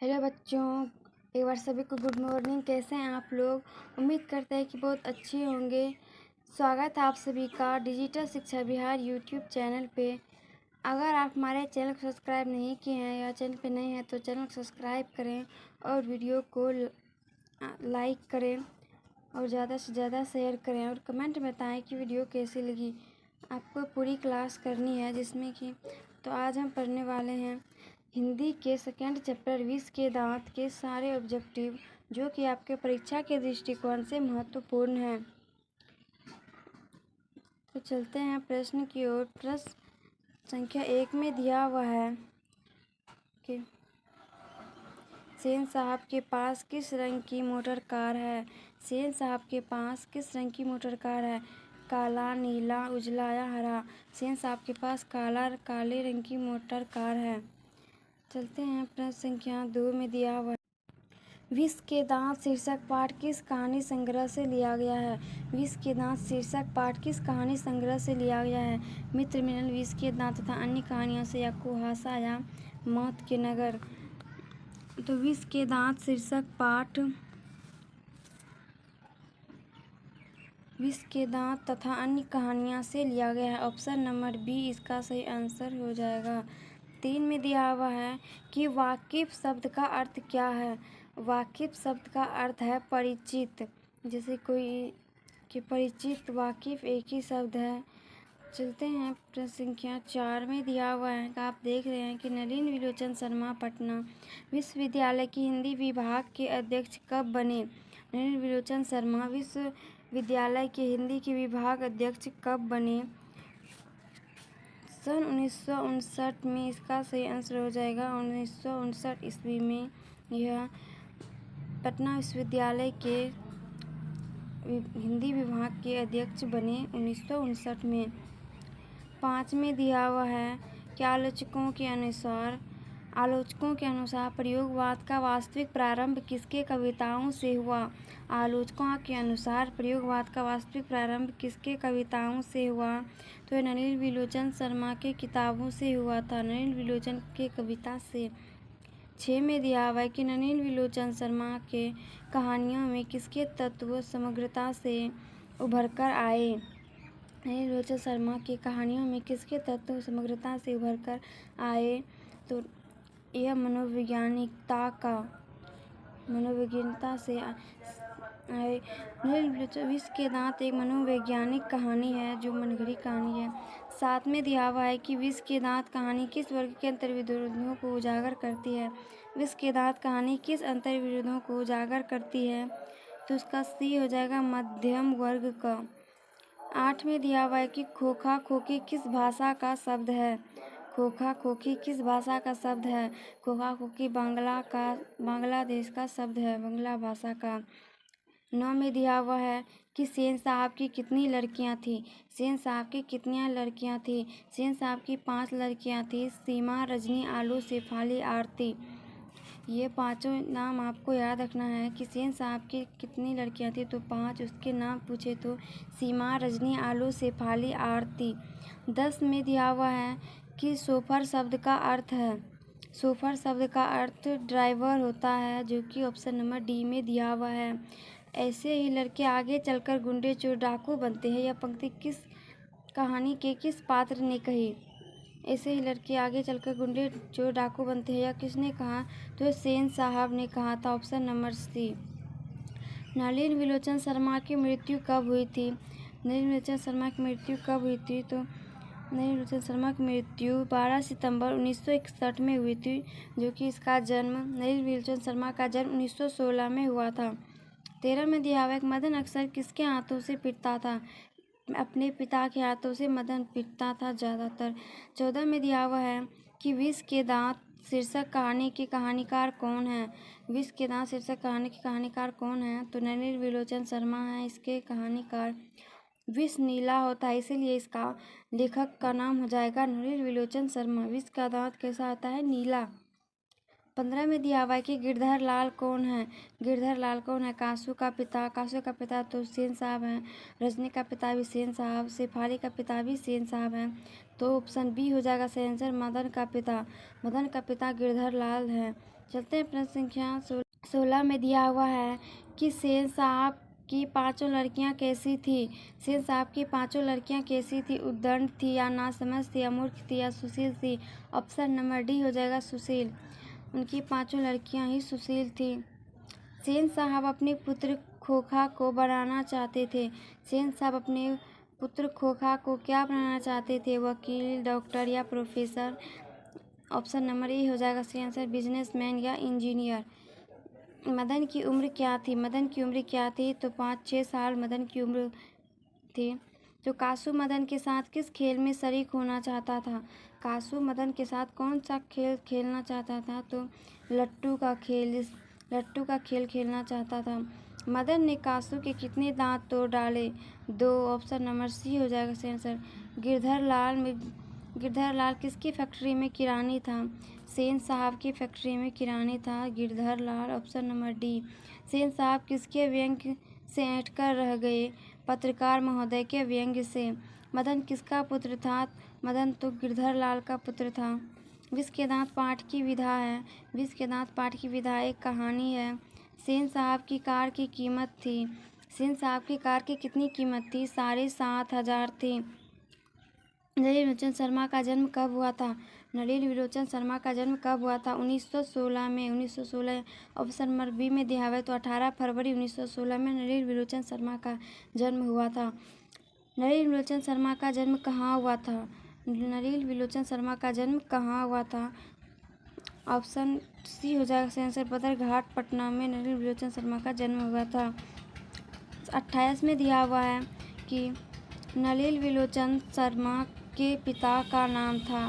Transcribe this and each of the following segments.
Hello बच्चों, एक बार सभी को गुड मॉर्निंग। कैसे हैं आप लोग? उम्मीद करते हैं कि बहुत अच्छे होंगे। स्वागत है आप सभी का डिजिटल शिक्षा बिहार यूट्यूब चैनल पे। अगर आप हमारे चैनल को सब्सक्राइब नहीं किए हैं या चैनल पे नए हैं तो चैनल को सब्सक्राइब करें और वीडियो को लाइक करें और ज़्यादा से ज़्यादा शेयर करें और कमेंट में बताएं कि वीडियो कैसी लगी। आपको पूरी क्लास करनी है जिसमें कि तो आज हम पढ़ने वाले हैं हिंदी के सेकेंड चैप्टर विष के दांत के सारे ऑब्जेक्टिव, जो कि आपके परीक्षा के दृष्टिकोण से महत्वपूर्ण है। तो चलते हैं प्रश्न की ओर। प्रश्न संख्या 1 में दिया हुआ है कि सेन साहब के पास किस रंग की मोटर कार है। सेन साहब के पास किस रंग की मोटर कार है? काला, नीला, उजला या हरा? सेन साहब के पास काले रंग की मोटर कार है। चलते हैं प्रश्न संख्या 2 में दिया हुआ विष के दांत शीर्षक पाठ किस कहानी संग्रह से लिया गया है? विष के दांत शीर्षक पाठ किस कहानी संग्रह से लिया गया है? मित्र मिलन, विष के दांत तथा अन्य कहानियों से, या कुहासा या मौत के नगर? तो विष के दांत शीर्षक पाठ विष के दांत तथा अन्य कहानियां से लिया गया है। ऑप्शन नंबर बी इसका सही आंसर हो जाएगा। 3 में दिया हुआ है कि वाकिफ शब्द का अर्थ क्या है? वाकिफ शब्द का अर्थ है परिचित। जैसे कोई कि परिचित, वाकिफ एक ही शब्द है। चलते हैं प्रश्न संख्या 4 में दिया हुआ है कि आप देख रहे हैं कि नलिन विलोचन शर्मा पटना विश्वविद्यालय की हिंदी विभाग के अध्यक्ष कब बने? नलिन विलोचन शर्मा विश्वविद्यालय के हिंदी के विभाग अध्यक्ष कब बने? सन 1959 में इसका सही आंसर हो जाएगा। 1959 ईस्वी में यह पटना विश्वविद्यालय के हिंदी विभाग के अध्यक्ष बने 1959 में। 5 में दिया हुआ है कि आलोचकों के अनुसार प्रयोगवाद का वास्तविक प्रारंभ किसके कविताओं से हुआ? आलोचकों के अनुसार प्रयोगवाद का वास्तविक प्रारंभ किसके कविताओं से हुआ? तो नलिन विलोचन शर्मा के किताबों से हुआ था, नलिन विलोचन के कविता से। 6 में दिया हुआ है कि नलिन विलोचन शर्मा के कहानियों में किसके तत्व समग्रता से उभर कर आए? नलिन विलोचन शर्मा की कहानियों में किसके तत्व समग्रता से उभर कर आए? तो यह मनोवैज्ञानिकता से आए। नलिन विलोचन विष के दांत एक मनोवैज्ञानिक कहानी है जो मनगढ़ंत कहानी है। 7 में दिया हुआ है कि विष के दांत कहानी किस वर्ग के अंतर्विरोधों को उजागर करती है? विष के दांत कहानी किस अंतर्विरोधों को उजागर करती है? तो उसका सी हो जाएगा मध्यम वर्ग का। 8 में दिया हुआ है कि खोखा खोखी किस भाषा का शब्द है? खोखा खोखी किस भाषा का शब्द है? खोखा खोखी बांग्लादेश का शब्द है, बांग्ला भाषा का। 9 में दिया हुआ है कि सेन साहब की कितनी लड़कियां थी? सेन साहब की कितनी लड़कियां थी? सेन साहब की 5 लड़कियां थी। सीमा, रजनी, आलू, शेफाली, आरती। ये पांचों नाम आपको याद रखना है कि सेन साहब की कितनी लड़कियां थी। तो 5 उसके नाम पूछे तो सीमा, रजनी, आलू, शेफाली, आरती। 10 में दिया हुआ है कि सोफर शब्द का अर्थ है। सोफर शब्द का अर्थ ड्राइवर होता है, जो कि ऑप्शन नंबर डी में दिया हुआ है। ऐसे ही लड़के आगे चलकर गुंडे चोर डाकू बनते हैं, यह पंक्ति किस कहानी के किस पात्र ने कही? ऐसे ही लड़के आगे चलकर गुंडे चोर डाकू बनते हैं, यह किसने कहा? तो सेन साहब ने कहा था, option number C. Nalin विलोचन Sharma की मृत्यु कब हुई थी? नलिन विलोचन शर्मा की मृत्यु कब हुई थी? तो नलिन विलोचन शर्मा की मृत्यु 12 सितंबर 1961 में हुई थी, जो कि इसका जन्म नलिन विलोचन शर्मा का जन्म 1916 में हुआ था। 13 में दिया हुआ है कि मदन अक्सर किसके हाथों से पिटता था? अपने पिता के हाथों से मदन पिटता था ज़्यादातर। 14 में दिया हुआ है कि विष के दांत शीर्षक कहानी के कहानीकार कौन है? विष के दांत शीर्षक कहानी के कहानीकार कौन है? तो नलिन विलोचन शर्मा है इसके कहानीकार। विष नीला होता है, इसीलिए इसका लेखक का नाम हो जाएगा नलिन विलोचन शर्मा। विष का दांत कैसा होता है? नीला। 15 में दिया हुआ है कि गिरधर लाल कौन है? गिरधर लाल कौन है? कासू का पिता। कासू का पिता तो सेन साहब हैं। रजनी का पिता भी सेन साहब, शेफाली का पिता भी सेन साहब हैं। तो ऑप्शन बी हो जाएगा सही आंसर, मदन का पिता। मदन का पिता गिरधर लाल है। चलते हैं प्रश्न संख्या 16 में दिया हुआ है कि सेन साहब की पांचों लड़कियां कैसी थी। सेन साहब की पांचों लड़कियां कैसी थी? उद्दंड थी या नासमझ थी या मूर्ख थी या सुशील थी? ऑप्शन नंबर डी हो जाएगा सुशील। उनकी पांचों लड़कियां ही सुशील थी। सेन साहब अपने पुत्र खोखा को बनाना चाहते थे। सेन साहब अपने पुत्र खोखा को क्या बनाना चाहते थे? वकील, डॉक्टर या प्रोफेसर? ऑप्शन नंबर ए हो जाएगा सही आंसर, बिजनेसमैन या इंजीनियर। मदन की उम्र क्या थी? मदन की उम्र क्या थी? तो 5-6 साल मदन की उम्र थी। तो कासू मदन के साथ किस खेल में शरीक होना चाहता था? कासू मदन के साथ कौन सा खेल खेलना चाहता था? तो लट्टू का खेल खेलना चाहता था। मदन ने कासू के कितने दांत तोड़ डाले? 2। ऑप्शन नंबर सी हो जाएगा सही आंसर। गिरधर लाल किसकी फैक्ट्री में किरानी था? सेन साहब की फैक्ट्री में किरानी था Girdhar Lal. Option number D. Sen साहब किसके व्यंग्य से ऐंठकर रह गए? पत्रकार महोदय के व्यंग्य से। मदन किसका पुत्र था? मदन तो गिरधर लाल का पुत्र था। विष के दांत पाठ की विधा है। विष के दांत पाठ की विधा एक कहानी है। सेन साहब की कार की कीमत थी। सेन साहब की कार की कितनी कीमत थी? 7,500 थी। नलिनी विलोचन शर्मा का जन्म कब हुआ था? नलिनी विलोचन शर्मा का जन्म कब हुआ था? 1916 में। 1916 ऑप्शन नंबर बी में दिया हुआ है। तो 18 फरवरी 1916 में नलिनी विलोचन शर्मा का जन्म हुआ था। नलिनी विलोचन शर्मा का जन्म कहाँ हुआ था? नलिनी विलोचन शर्मा का जन्म कहाँ हुआ था? ऑप्शन सी हो जाएगा सही आंसर, बदरघाट पटना में नलिनी विलोचन शर्मा का जन्म हुआ था। 28 में दिया हुआ है कि नलिनी विलोचन शर्मा के पिता का नाम था।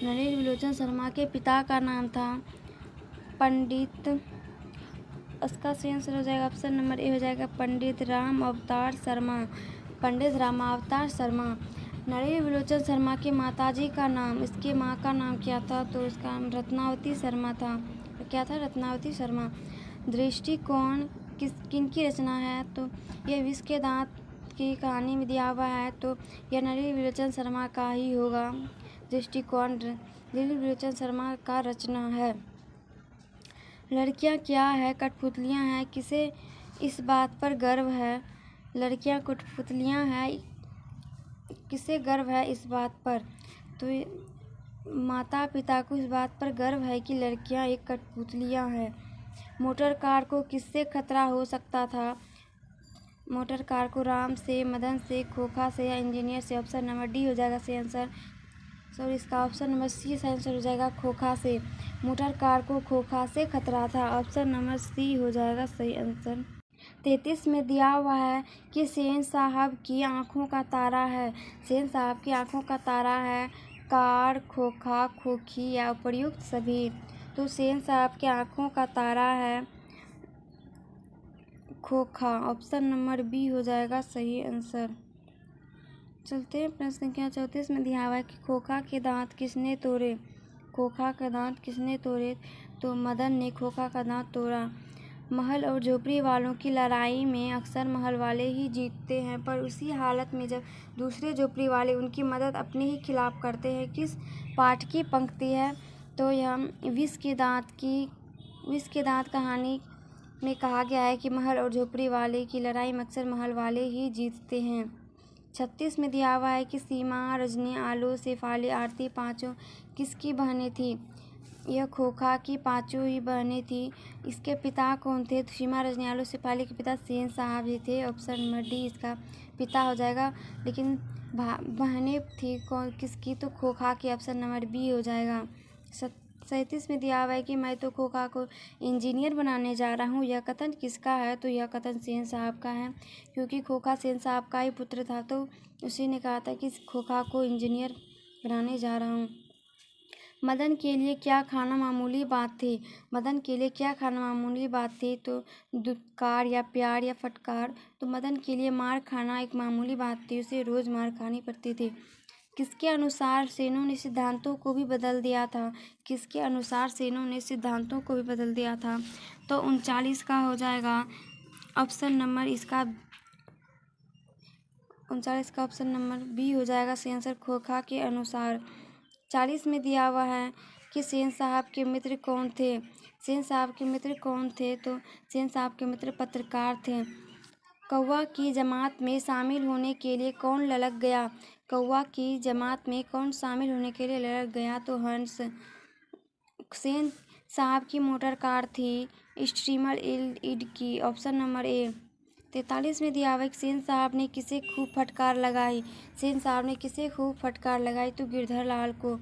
नलिनी विलोचन शर्मा के पिता का नाम था पंडित, उसका सही आंसर हो जाएगा ऑप्शन नंबर ए हो जाएगा पंडित राम अवतार शर्मा। पंडित रामावतार शर्मा। नलिनी विलोचन शर्मा के माताजी का नाम, इसके माँ का नाम क्या था? तो इसका नाम रत्नावती शर्मा था। क्या था? रत्नावती शर्मा। दृष्टिकोण किनकी रचना है? तो यह विष के दांत की कहानी में दिया हुआ है, तो यह नलिनी विलोचन शर्मा का ही होगा। दृष्टिकोण नलिनी विलोचन शर्मा का रचना है। लड़कियां क्या है? कठपुतलियां हैं। किसे इस बात पर गर्व है? लड़कियां कठपुतलियां हैं। किसे गर्व है इस बात पर? तो माता पिता को इस बात पर गर्व है कि लड़कियां एक कठपुतलियां हैं। मोटर कार को किससे खतरा हो सकता था? मोटर कार को राम से, मदन से, खोखा से या इंजीनियर से? ऑप्शन नंबर डी हो जाएगा सही आंसर। सॉरी, इसका ऑप्शन नंबर सी सही आंसर हो जाएगा, खोखा से। मोटर कार को खोखा से खतरा था। ऑप्शन नंबर सी हो जाएगा सही आंसर। 33 में दिया हुआ है कि सेन साहब की आंखों का तारा है। सेन साहब की आंखों का तारा है कार, खोखा, खोखी या उपर्युक्त सभी। तो सेन साहब की आंखों का तारा है खोखा। ऑप्शन नंबर बी हो जाएगा सही आंसर। चलते हैं प्रश्न संख्या 34 में दिया हुआ है कि खोखा के दांत किसने तोड़े? खोखा का दांत किसने तोड़े? तो मदन ने खोखा का दांत तोड़ा। महल और झोपड़ी वालों की लड़ाई में अक्सर महल वाले ही जीतते हैं, पर उसी हालत में जब दूसरे झोपड़ी वाले उनकी मदद अपने ही खिलाफ करते हैं। किस पाठ की पंक्ति है? तो यह विष के दांत कहानी में कहा गया है कि महल और झोपड़ी वाले की लड़ाई में अक्सर महल वाले ही जीतते हैं। 36 में दिया हुआ है कि सीमा, रजनी, आलो, शेफाली, आरती पांचों किसकी बहनें थी? यह खोखा की पांचों ही बहनें थी। इसके पिता कौन थे? तो सीमा, रजनी, आलो, शेफाली के पिता सेन साहब ही थे। ऑप्शन नंबर डी इसका पिता हो जाएगा। लेकिन बहनें थी कौन किसकी? तो खोखा की। ऑप्शन नंबर बी हो जाएगा। 37 में दिया हुआ है कि मैं तो खोखा को इंजीनियर बनाने जा रहा हूँ। यह कथन किसका है? तो यह कथन सेन साहब का है, क्योंकि खोखा सेन साहब का ही पुत्र था, तो उसी ने कहा था कि खोखा को इंजीनियर बनाने जा रहा हूँ। मदन के लिए क्या खाना मामूली बात थी? मदन के लिए क्या खाना मामूली बात थी? तो दुत्कार या प्यार या फटकार? तो मदन के लिए मार खाना एक मामूली बात थी, उसे रोज मार खानी पड़ती थी। किसके अनुसार सेनों ने सिद्धांतों को भी बदल दिया था? किसके अनुसार सेनों ने सिद्धांतों को भी बदल दिया था? तो 39 का हो जाएगा ऑप्शन नंबर इसका 39 का ऑप्शन नंबर बी हो जाएगा सही आंसर, खोखा के अनुसार। 40 में दिया हुआ है कि सेन साहब के मित्र कौन थे? सेन साहब के मित्र कौन थे? तो सेन साहब के मित्र पत्रकार थे। कौवा की जमात में शामिल होने के लिए कौन ललक गया? कौवा की जमात में कौन शामिल होने के लिए ललक गया? तो हंस। सेन साहब की मोटर कार थी स्टीमर ईड की। Option number A. 43 में दिया हुआ है कि सेन साहब ने किसे खूब फटकार लगाई? सेन साहब ने किसे खूब फटकार लगाई? तो गिरधर लाल को।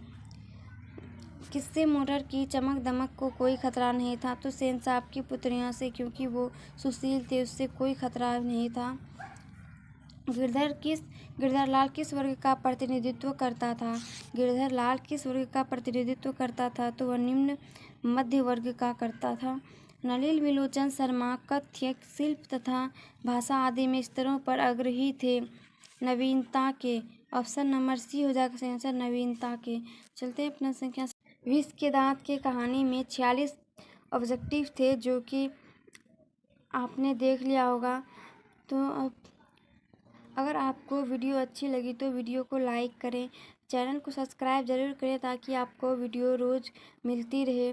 किससे मोटर की चमक दमक को कोई खतरा नहीं था? तो सेन साहब की पुत्रियों से, क्योंकि वो सुशील थे, उससे कोई खतरा नहीं था। गिरधर लाल किस वर्ग का प्रतिनिधित्व करता था? गिरधर लाल किस वर्ग का प्रतिनिधित्व करता था? तो वह निम्न मध्य वर्ग का करता था। नलिनी विलोचन शर्मा कथ्य, शिल्प तथा भाषा आदि में स्तरों पर अग्रही थे। नवीनता के। ऑप्शन नंबर सी हो जाएगा सही आंसर, नवीनता के। चलते हैं अपना संख्या। विष के दांत के कहानी में 46 ऑब्जेक्टिव थे, जो कि आपने देख लिया होगा। तो अब अगर आपको वीडियो अच्छी लगी तो वीडियो को लाइक करें, चैनल को सब्सक्राइब ज़रूर करें ताकि आपको वीडियो रोज़ मिलती रहे।